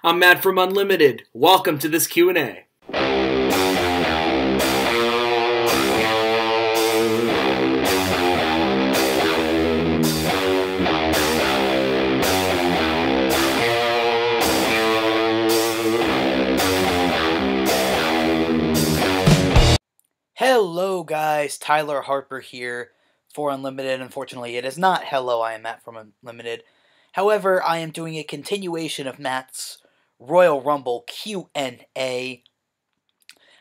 I'm Matt from Unlimited. Welcome to this Q&A. Hello guys, Tyler Harper here for Unlimited. Unfortunately, it is not hello, I am Matt from Unlimited. However, I am doing a continuation of Matt's Royal Rumble Q&A.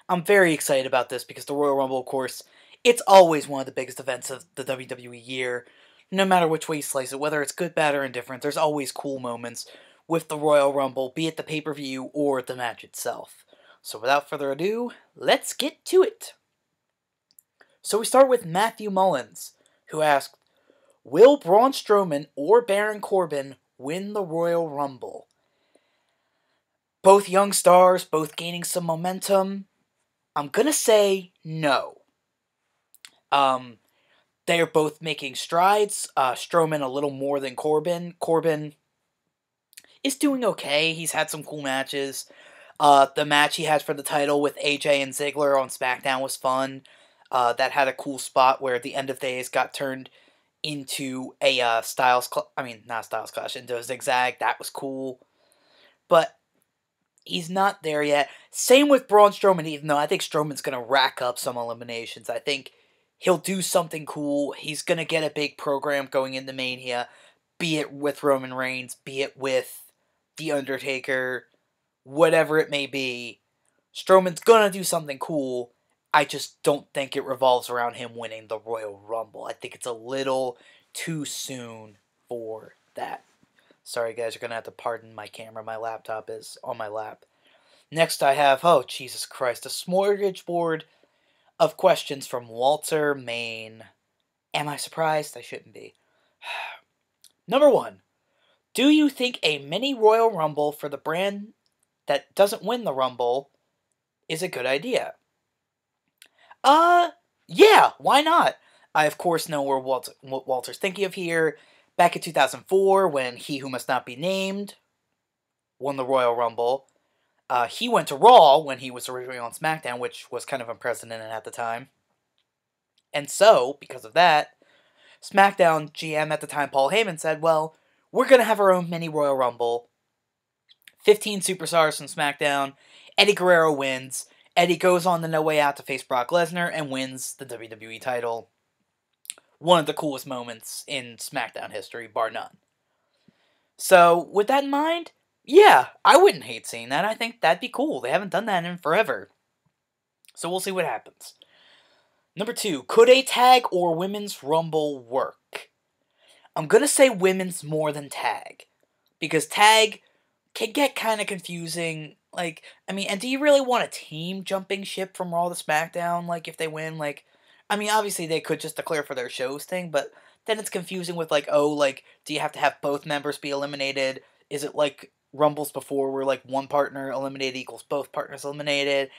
I'm very excited about this because the Royal Rumble, of course, it's always one of the biggest events of the WWE year. No matter which way you slice it, whether it's good, bad, or indifferent, there's always cool moments with the Royal Rumble, be it the pay-per-view or the match itself. So without further ado, let's get to it. So we start with Matthew Mullins, who asked, will Braun Strowman or Baron Corbin win the Royal Rumble? Both young stars, both gaining some momentum. I'm gonna say no. They are both making strides. Strowman a little more than Corbin. Corbin is doing okay. He's had some cool matches. The match he had for the title with AJ and Ziggler on SmackDown was fun. That had a cool spot where the End of Days got turned into a not Styles Clash, into a zigzag. That was cool. But he's not there yet. Same with Braun Strowman, even though I think Strowman's going to rack up some eliminations. I think he'll do something cool. He's going to get a big program going into Mania, be it with Roman Reigns, be it with The Undertaker, whatever it may be. Strowman's going to do something cool. I just don't think it revolves around him winning the Royal Rumble. I think it's a little too soon for that. Sorry guys, you're going to have to pardon my camera. My laptop is on my lap. Next I have, oh Jesus Christ, a smorgasbord of questions from Walter Main. Am I surprised? I shouldn't be. Number 1. Do you think a mini Royal Rumble for the brand that doesn't win the Rumble is a good idea? Yeah, why not? I, of course, know what Walter's thinking of here. Back in 2004, when He Who Must Not Be Named won the Royal Rumble, he went to Raw when he was originally on SmackDown, which was kind of unprecedented at the time. And so, because of that, SmackDown GM at the time, Paul Heyman, said, well, we're going to have our own mini Royal Rumble. 15 superstars from SmackDown. Eddie Guerrero wins. Eddie goes on the No Way Out to face Brock Lesnar and wins the WWE title. One of the coolest moments in SmackDown history, bar none. So, with that in mind, yeah, I wouldn't hate seeing that. I think that'd be cool. They haven't done that in forever. So we'll see what happens. Number 2, could a tag or women's rumble work? I'm going to say women's more than tag. Because tag can get kind of confusing. Like, I mean, and do you really want a team jumping ship from Raw to SmackDown, like, if they win? Like, I mean, obviously they could just declare for their shows thing, but then it's confusing with, like, oh, like, do you have to have both members be eliminated? Is it like Rumbles before where, like, one partner eliminated equals both partners eliminated?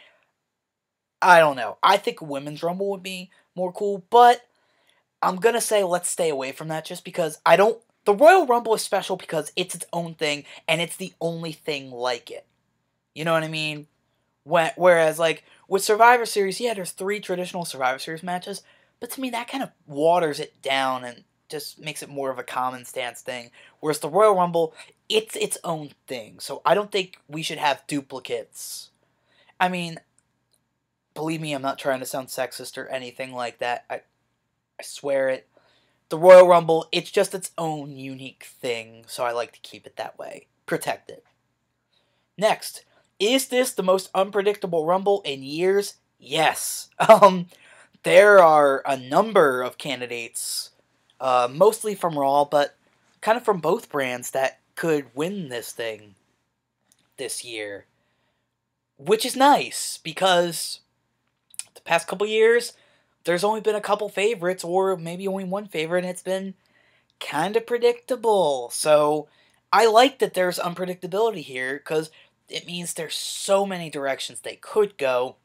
I don't know. I think a women's Rumble would be more cool, but I'm gonna say let's stay away from that just because the Royal Rumble is special because it's its own thing, and it's the only thing like it. You know what I mean? Whereas, like, with Survivor Series, yeah, there's 3 traditional Survivor Series matches, but to me, that kind of waters it down and just makes it more of a common stance thing. Whereas the Royal Rumble, it's its own thing, so I don't think we should have duplicates. I mean, believe me, I'm not trying to sound sexist or anything like that. I swear it. The Royal Rumble, it's just its own unique thing, so I like to keep it that way. Protect it. Next. Is this the most unpredictable Rumble in years? Yes. There are a number of candidates, mostly from Raw, but kind of from both brands that could win this thing this year. Which is nice, because the past couple years, there's only been a couple favorites, or maybe only one favorite, and it's been kind of predictable. So, I like that there's unpredictability here, because it means there's so many directions they could go.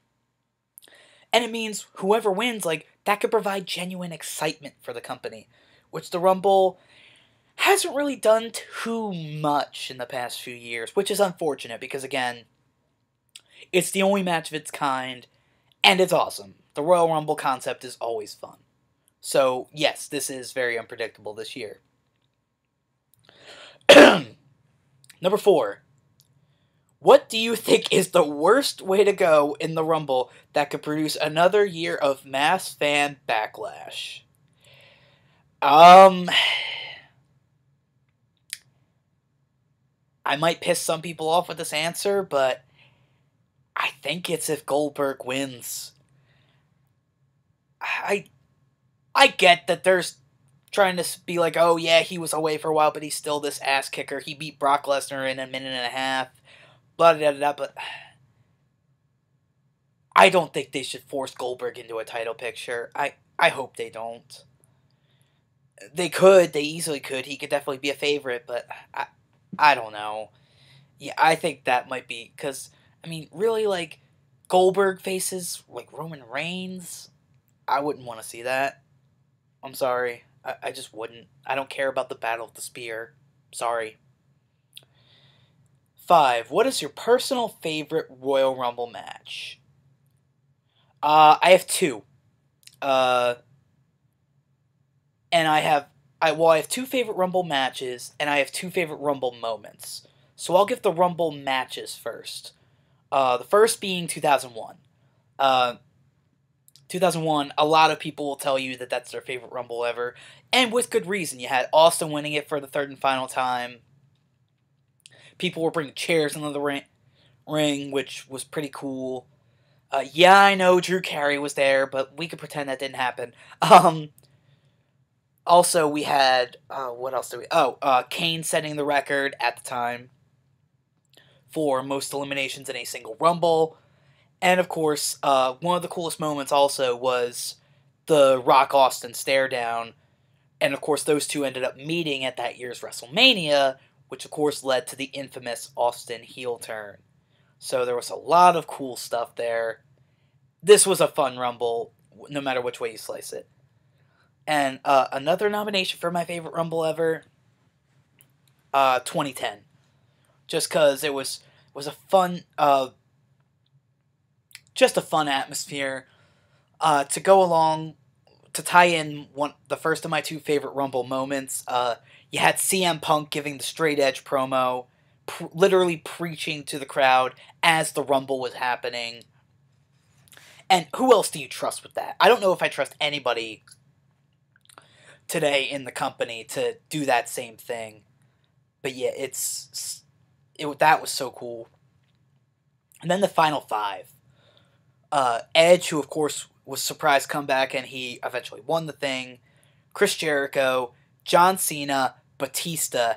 And it means whoever wins, like, that could provide genuine excitement for the company. Which the Rumble, hasn't really done too much in the past few years, which is unfortunate because, again, it's the only match of its kind, and it's awesome. The Royal Rumble concept is always fun. So, yes, this is very unpredictable this year. Number 4. What do you think is the worst way to go in the Rumble that could produce another year of mass fan backlash? I might piss some people off with this answer, but I think it's if Goldberg wins. I get that there's trying to be like, oh yeah, he was away for a while, but he's still this ass kicker. He beat Brock Lesnar in a minute and a half. Blah, blah, blah, blah, but I don't think they should force Goldberg into a title picture. I hope they don't. They could. They easily could. He could definitely be a favorite, but I don't know. Yeah, I think that might be, because, I mean, really, like, Goldberg faces, like, Roman Reigns? I wouldn't want to see that. I'm sorry. I just wouldn't. I don't care about the Battle of the Spear. Sorry. 5. What is your personal favorite Royal Rumble match? I have 2. And I have 2 favorite Rumble matches, and I have 2 favorite Rumble moments. So I'll give the Rumble matches first. The first being 2001. 2001, a lot of people will tell you that that's their favorite Rumble ever, and with good reason. You had Austin winning it for the third and final time. People were bringing chairs into the ring, which was pretty cool. Yeah, I know Drew Carey was there, but we could pretend that didn't happen. Also, we had, what else did we... Kane setting the record at the time for most eliminations in a single Rumble. And, of course, one of the coolest moments also was the Rock Austin stare down. And, of course, those two ended up meeting at that year's WrestleMania, which, of course, led to the infamous Austin heel turn. So there was a lot of cool stuff there. This was a fun Rumble, no matter which way you slice it. And another nomination for my favorite Rumble ever, 2010. Just because it was a fun, just a fun atmosphere. To go along, to tie in the first of my 2 favorite Rumble moments, you had CM Punk giving the straight edge promo, literally preaching to the crowd as the Rumble was happening. And who else do you trust with that? I don't know if I trust anybody today in the company to do that same thing. But yeah, that was so cool. And then the final 5. Edge, who of course was surprise comeback, and he eventually won the thing. Chris Jericho, John Cena, Batista,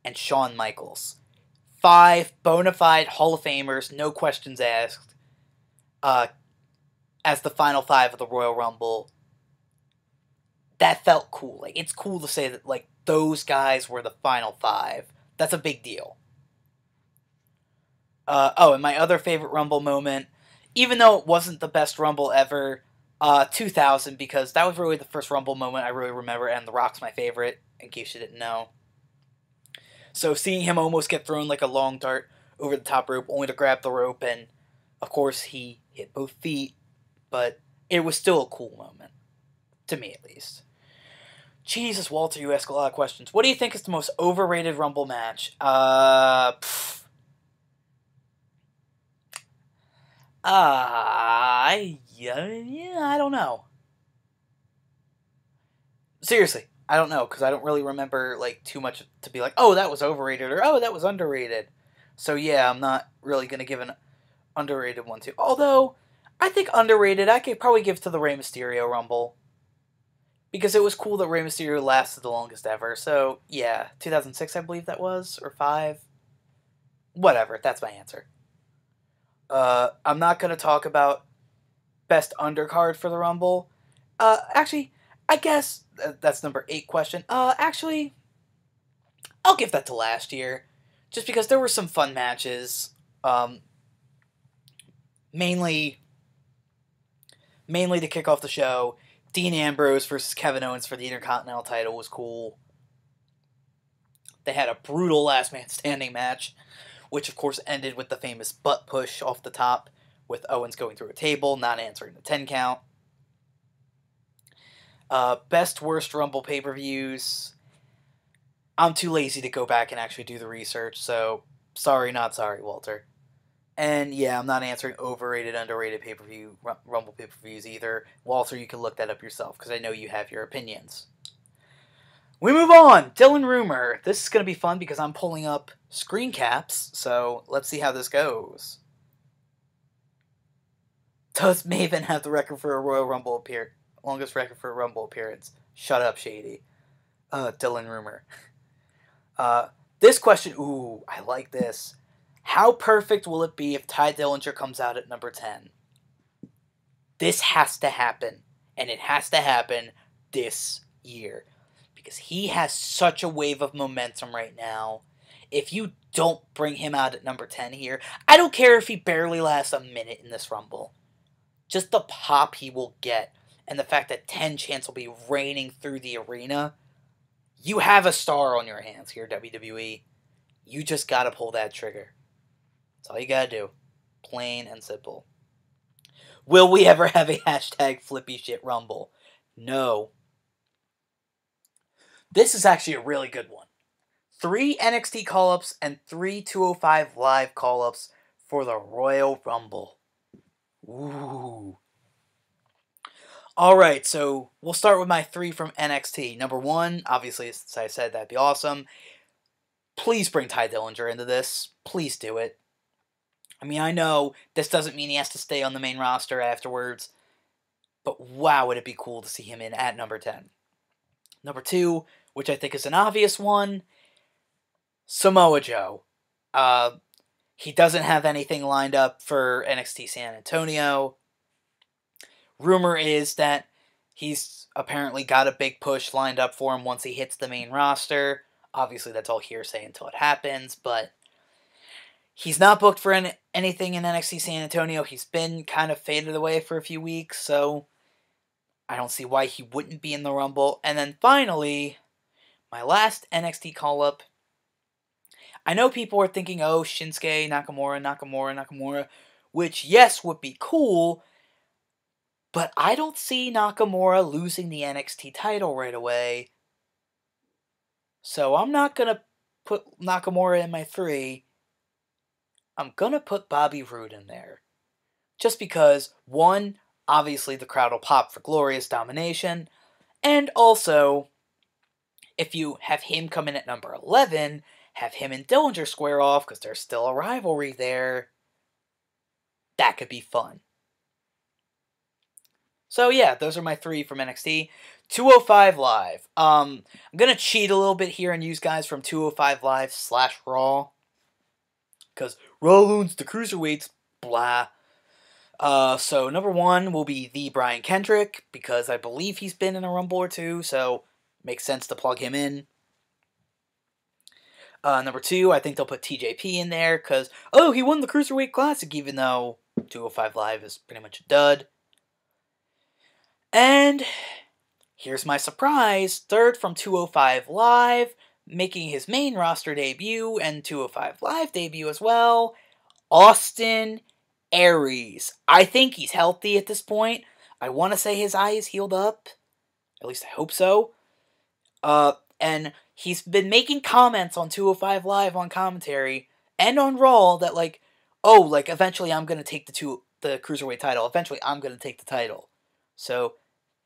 and Shawn Michaels. 5 bona fide Hall of Famers, no questions asked, as the final 5 of the Royal Rumble. That felt cool. Like, it's cool to say that, like, those guys were the final 5. That's a big deal. And my other favorite Rumble moment, even though it wasn't the best Rumble ever, 2000, because that was really the first Rumble moment I really remember, and The Rock's my favorite, in case you didn't know. So seeing him almost get thrown like a long dart over the top rope, only to grab the rope, and of course he hit both feet, but it was still a cool moment. To me, at least. Jesus, Walter, you ask a lot of questions. What do you think is the most overrated Rumble match? I don't know. Seriously, I don't know, because I don't really remember, like, too much to be like, oh, that was overrated, or oh, that was underrated. So yeah, I'm not really going to give an underrated one, too. Although, I think underrated, I could probably give to the Rey Mysterio Rumble. Because it was cool that Rey Mysterio lasted the longest ever. So, yeah, 2006, I believe that was, or 5. Whatever, that's my answer. I'm not going to talk about best undercard for the Rumble. Actually, I guess that's number 8 question. Actually, I'll give that to last year. Just because there were some fun matches. Mainly to kick off the show. Dean Ambrose versus Kevin Owens for the Intercontinental title was cool. They had a brutal last man standing match, which of course ended with the famous butt push off the top, with Owens going through a table, not answering the 10 count. Best worst Rumble pay-per-views. I'm too lazy to go back and actually do the research, so sorry, not sorry, Walter. And yeah, I'm not answering overrated, underrated pay-per-view, Rumble pay-per-views either. Walter, you can look that up yourself, because I know you have your opinions. We move on! Dylan Rumor. This is going to be fun because I'm pulling up screen caps, so let's see how this goes. Does Maven have the record for a Royal Rumble longest record for a Rumble appearance? Shut up, Shady. Dylan Rumor. This question, ooh, I like this. How perfect will it be if Ty Dillinger comes out at number 10? This has to happen, and it has to happen this year. Because he has such a wave of momentum right now. If you don't bring him out at number 10 here, I don't care if he barely lasts a minute in this Rumble. Just the pop he will get, and the fact that 10 Chance will be raining through the arena. You have a star on your hands here, WWE. You just gotta pull that trigger. That's all you gotta do. Plain and simple. Will we ever have a hashtag Flippy Shit Rumble? No. This is actually a really good one. 3 NXT call-ups and 3 205 Live call-ups for the Royal Rumble. Ooh. Alright, so we'll start with my 3 from NXT. Number 1, obviously, as I said, that'd be awesome. Please bring Ty Dillinger into this. Please do it. I mean, I know this doesn't mean he has to stay on the main roster afterwards, but wow, would it be cool to see him in at number 10. Number 2, which I think is an obvious one, Samoa Joe. He doesn't have anything lined up for NXT San Antonio. Rumor is that he's apparently got a big push lined up for him once he hits the main roster. Obviously, that's all hearsay until it happens, but he's not booked for anything in NXT San Antonio. He's been kind of faded away for a few weeks, so I don't see why he wouldn't be in the Rumble. And then finally, my last NXT call-up. I know people are thinking, oh, Shinsuke, Nakamura, which, yes, would be cool, but I don't see Nakamura losing the NXT title right away. So I'm not going to put Nakamura in my 3. I'm going to put Bobby Roode in there. Just because, 1, obviously the crowd will pop for Glorious Domination, and also, if you have him come in at number 11, have him and Dillinger square off, because there's still a rivalry there, that could be fun. So yeah, those are my 3 from NXT. 205 Live. I'm going to cheat a little bit here and use guys from 205 Live / Raw. Because Raw owns the Cruiserweights, blah. So number 1 will be the Brian Kendrick, because I believe he's been in a Rumble or 2, so makes sense to plug him in. Number 2, I think they'll put TJP in there, because, oh, he won the Cruiserweight Classic, even though 205 Live is pretty much a dud. And here's my surprise. 3rd from 205 Live, making his main roster debut and 205 Live debut as well, Austin Aries. I think he's healthy at this point. I want to say his eye is healed up. At least I hope so. And he's been making comments on 205 Live on commentary and on Raw that, like, oh, like, eventually I'm going to take the Cruiserweight title. Eventually I'm going to take the title. So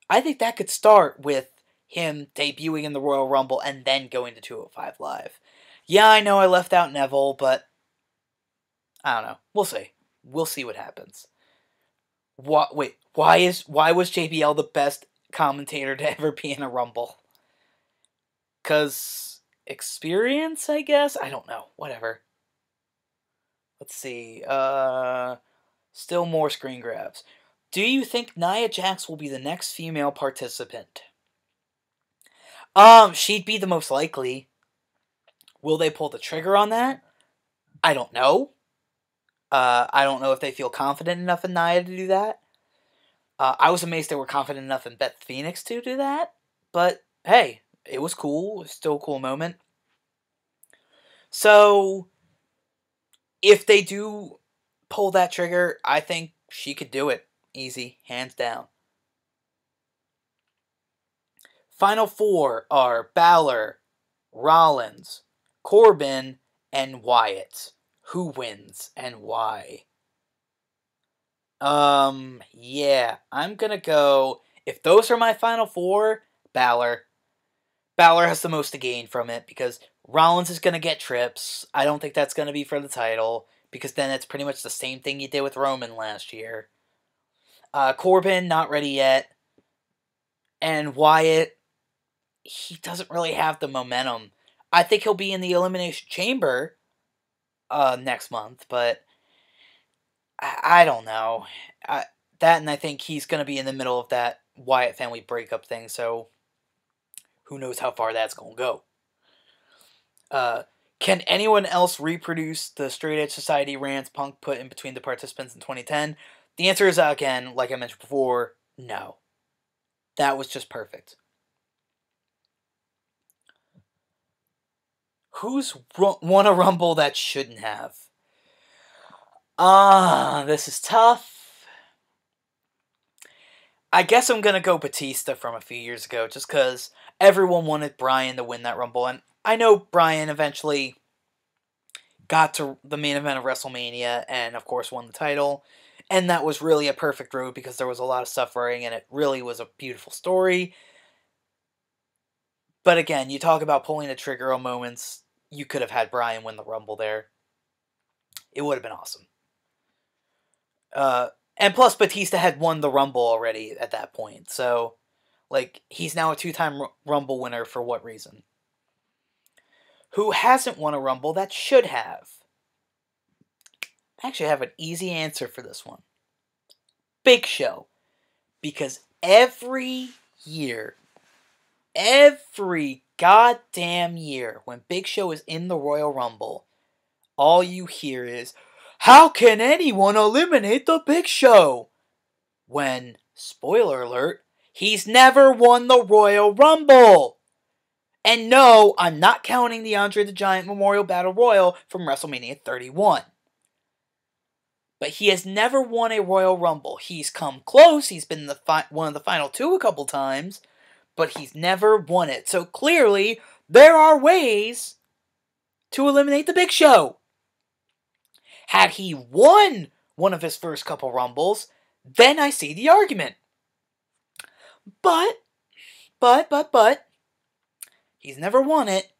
I think that could start with him debuting in the Royal Rumble and then going to 205 Live. Yeah, I know I left out Neville, but I don't know. We'll see. We'll see what happens. Why was JBL the best commentator to ever be in a Rumble? 'Cause experience, I guess? I don't know. Whatever. Let's see. Still more screen grabs. Do you think Nia Jax will be the next female participant? She'd be the most likely. Will they pull the trigger on that? I don't know. I don't know if they feel confident enough in Nia to do that. I was amazed they were confident enough in Beth Phoenix to do that. But, hey, it was cool. It was still a cool moment. So, if they do pull that trigger, I think she could do it. Easy, hands down. Final four are Balor, Rollins, Corbin, and Wyatt. Who wins and why? Yeah, I'm gonna go. If those are my final four, Balor. Balor has the most to gain from it because Rollins is gonna get trips. I don't think that's gonna be for the title because then it's pretty much the same thing you did with Roman last year. Corbin, not ready yet. And Wyatt, he doesn't really have the momentum. I think he'll be in the Elimination Chamber next month, but I don't know. That and I think he's going to be in the middle of that Wyatt family breakup thing, so who knows how far that's going to go. Can anyone else reproduce the Straight Edge Society rants Punk put in between the participants in 2010? The answer is, again, like I mentioned before, no. That was just perfect. Who's won a Rumble that shouldn't have? This is tough. I guess I'm going to go Batista from a few years ago, just because everyone wanted Bryan to win that Rumble, and I know Bryan eventually got to the main event of WrestleMania, and of course won the title, and that was really a perfect road, because there was a lot of suffering, and it really was a beautiful story. But again, you talk about pulling the trigger on moments, you could have had Bryan win the Rumble there. It would have been awesome. And plus, Batista had won the Rumble already at that point. So, like, he's now a two-time Rumble winner for what reason? Who hasn't won a Rumble that should have? I actually have an easy answer for this one. Big Show. Because every year, every goddamn year, when Big Show is in the Royal Rumble, all you hear is, how can anyone eliminate the Big Show? When, spoiler alert, he's never won the Royal Rumble. And no, I'm not counting the Andre the Giant Memorial Battle Royal from WrestleMania 31. But he has never won a Royal Rumble. He's come close, he's been one of the final two a couple times, but he's never won it. So clearly, there are ways to eliminate the Big Show. Had he won one of his first couple Rumbles, then I see the argument. But, he's never won it,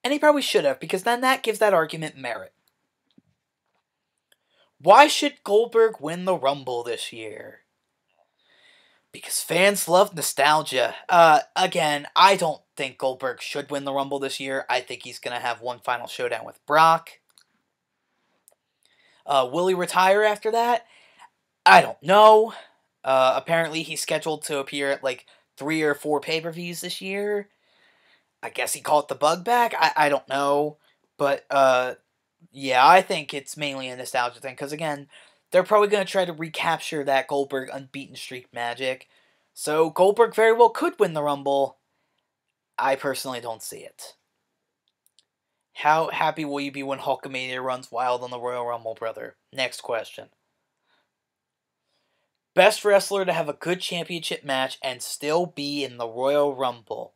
and he probably should have, because then that gives that argument merit. Why should Goldberg win the Rumble this year? Because fans love nostalgia. Again, I don't think Goldberg should win the Rumble this year. I think he's going to have one final showdown with Brock. Will he retire after that? I don't know. Apparently he's scheduled to appear at like 3 or 4 pay-per-views this year. I guess he caught the bug back. I don't know. But, yeah, I think it's mainly a nostalgia thing. Because, again, they're probably going to try to recapture that Goldberg unbeaten streak magic. So, Goldberg very well could win the Rumble. I personally don't see it. How happy will you be when Hulkamania runs wild on the Royal Rumble, brother? Next question. Best wrestler to have a good championship match and still be in the Royal Rumble.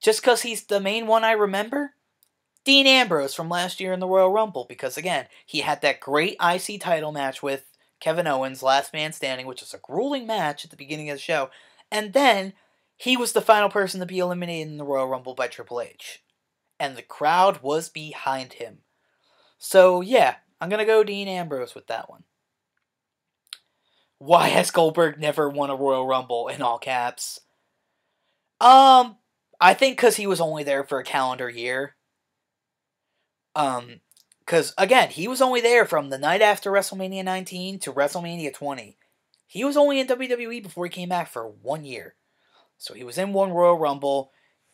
Just because he's the main one I remember? Dean Ambrose from last year in the Royal Rumble. Because, again, he had that great IC title match with Kevin Owens, Last Man Standing, which was a grueling match at the beginning of the show. And then, he was the final person to be eliminated in the Royal Rumble by Triple H. And the crowd was behind him. So, yeah, I'm going to go Dean Ambrose with that one. Why has Goldberg never won a Royal Rumble, in all caps? I think because he was only there for a calendar year. Because, again, he was only there from the night after WrestleMania 19 to WrestleMania 20. He was only in WWE before he came back for 1 year. So he was in one Royal Rumble.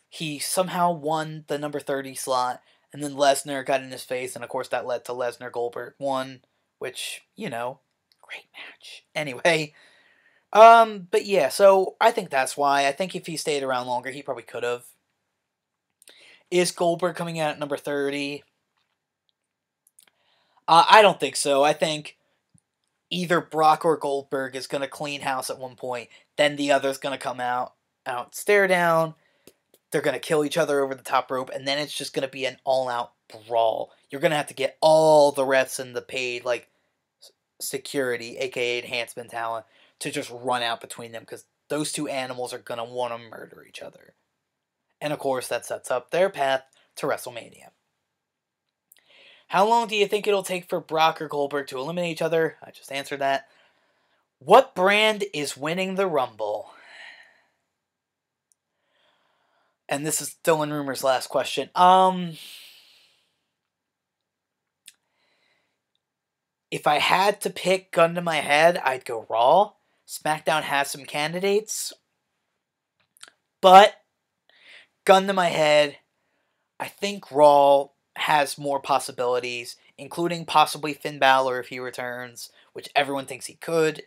He somehow won the number 30 slot, and then Lesnar got in his face, and of course that led to Lesnar-Goldberg 1, which, you know, great match. Anyway, but yeah, so I think that's why. I think if he stayed around longer, he probably could have. Is Goldberg coming out at number 30? I don't think so. I think either Brock or Goldberg is going to clean house at one point. Then the other's going to come out, stare down. They're going to kill each other over the top rope. And then it's just going to be an all-out brawl. You're going to have to get all the refs and the paid, like, security, a.k.a. enhancement talent, to just run out between them. Because those two animals are going to want to murder each other. And, of course, that sets up their path to WrestleMania. How long do you think it'll take for Brock or Goldberg to eliminate each other? I just answered that. What brand is winning the Rumble? And this is Dylan Rumor's last question. If I had to pick gun to my head, I'd go Raw. SmackDown has some candidates. But, gun to my head, I think Raw has more possibilities, including possibly Finn Balor if he returns, which everyone thinks he could.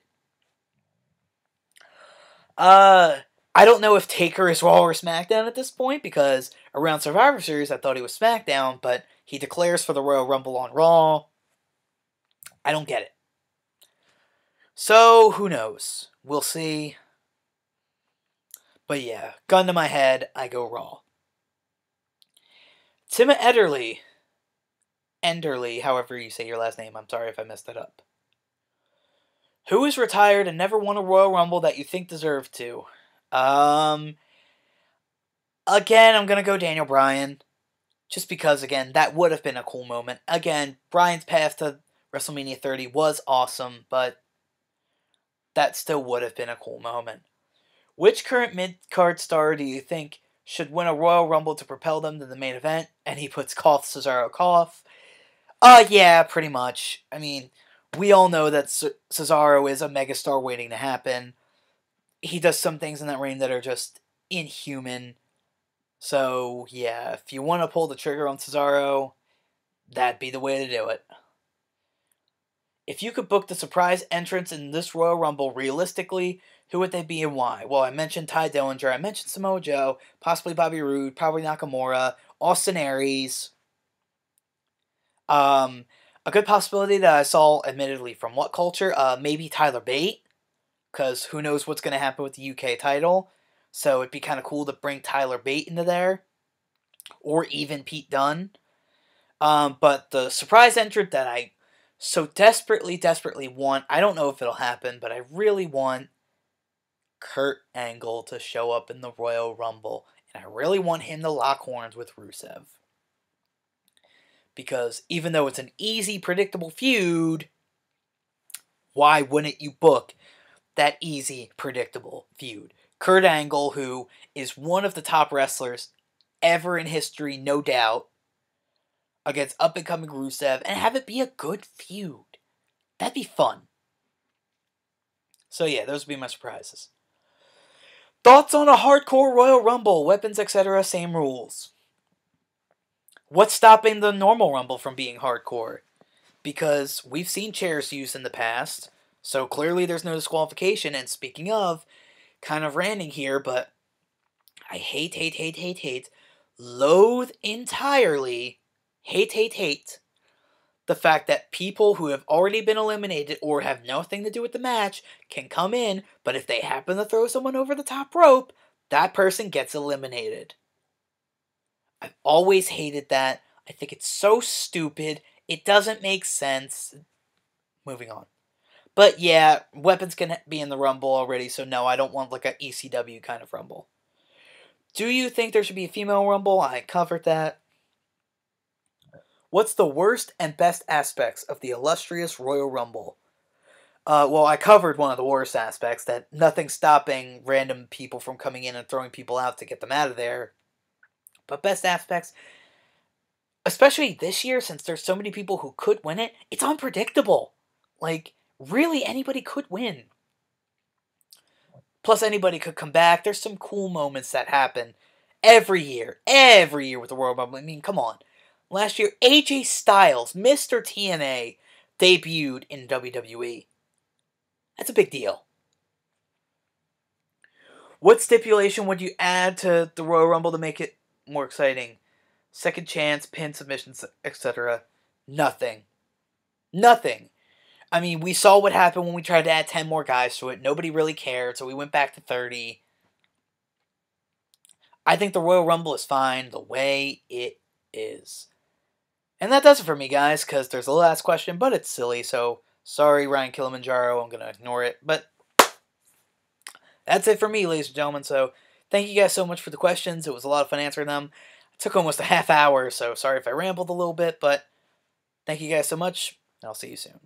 I don't know if Taker is Raw or SmackDown at this point, because around Survivor Series I thought he was SmackDown, but he declares for the Royal Rumble on Raw. I don't get it. So, who knows? We'll see. But yeah, gun to my head, I go Raw. Tim Enderley, however you say your last name, I'm sorry if I messed it up. Who is retired and never won a Royal Rumble that you think deserved to? Again, I'm going to go Daniel Bryan. Just because, again, that would have been a cool moment. Again, Bryan's path to WrestleMania 30 was awesome, but that still would have been a cool moment. Which current mid-card star do you think should win a Royal Rumble to propel them to the main event? And he puts cough, Cesaro, cough. Yeah, pretty much. I mean, we all know that Cesaro is a megastar waiting to happen. He does some things in that ring that are just inhuman. So, yeah, if you want to pull the trigger on Cesaro, that'd be the way to do it. If you could book the surprise entrance in this Royal Rumble realistically, who would they be and why? Well, I mentioned Ty Dillinger, I mentioned Samoa Joe, possibly Bobby Roode, probably Nakamura, Austin Aries. A good possibility that I saw, admittedly, from What Culture, maybe Tyler Bate, because who knows what's going to happen with the UK title, so it'd be kind of cool to bring Tyler Bate into there, or even Pete Dunne. But the surprise entrant that I so desperately want, I don't know if it'll happen, but I really want Kurt Angle to show up in the Royal Rumble, and I really want him to lock horns with Rusev. Because even though it's an easy, predictable feud, why wouldn't you book that easy, predictable feud? Kurt Angle, who is one of the top wrestlers ever in history, no doubt, against up-and-coming Rusev, and have it be a good feud. That'd be fun. So yeah, those would be my surprises. Thoughts on a hardcore Royal Rumble? Weapons, etc., same rules. What's stopping the normal Rumble from being hardcore? Because we've seen chairs used in the past, so clearly there's no disqualification. And speaking of, kind of ranting here, but I loathe entirely, hate the fact that people who have already been eliminated or have nothing to do with the match can come in, but if they happen to throw someone over the top rope, that person gets eliminated. I've always hated that. I think it's so stupid. It doesn't make sense. Moving on. But yeah, weapons can be in the Rumble already, so no, I don't want like a ECW kind of Rumble. Do you think there should be a female Rumble? I covered that. What's the worst and best aspects of the illustrious Royal Rumble? Well, I covered one of the worst aspects, that nothing's stopping random people from coming in and throwing people out to get them out of there. But best aspects, especially this year, since there's so many people who could win it, it's unpredictable. Like, really, anybody could win. Plus, anybody could come back. There's some cool moments that happen every year with the Royal Rumble. I mean, come on. Last year, AJ Styles, Mr. TNA, debuted in WWE. That's a big deal. What stipulation would you add to the Royal Rumble to make it more exciting? second chance, pin submissions, etc. Nothing. Nothing. I mean, we saw what happened when we tried to add 10 more guys to it. Nobody really cared, so we went back to 30. I think the Royal Rumble is fine the way it is. And that does it for me, guys, because there's a last question, but it's silly, so sorry, Ryan Kilimanjaro, I'm going to ignore it. But that's it for me, ladies and gentlemen, so thank you guys so much for the questions. It was a lot of fun answering them. It took almost a half hour, so sorry if I rambled a little bit, but thank you guys so much, and I'll see you soon.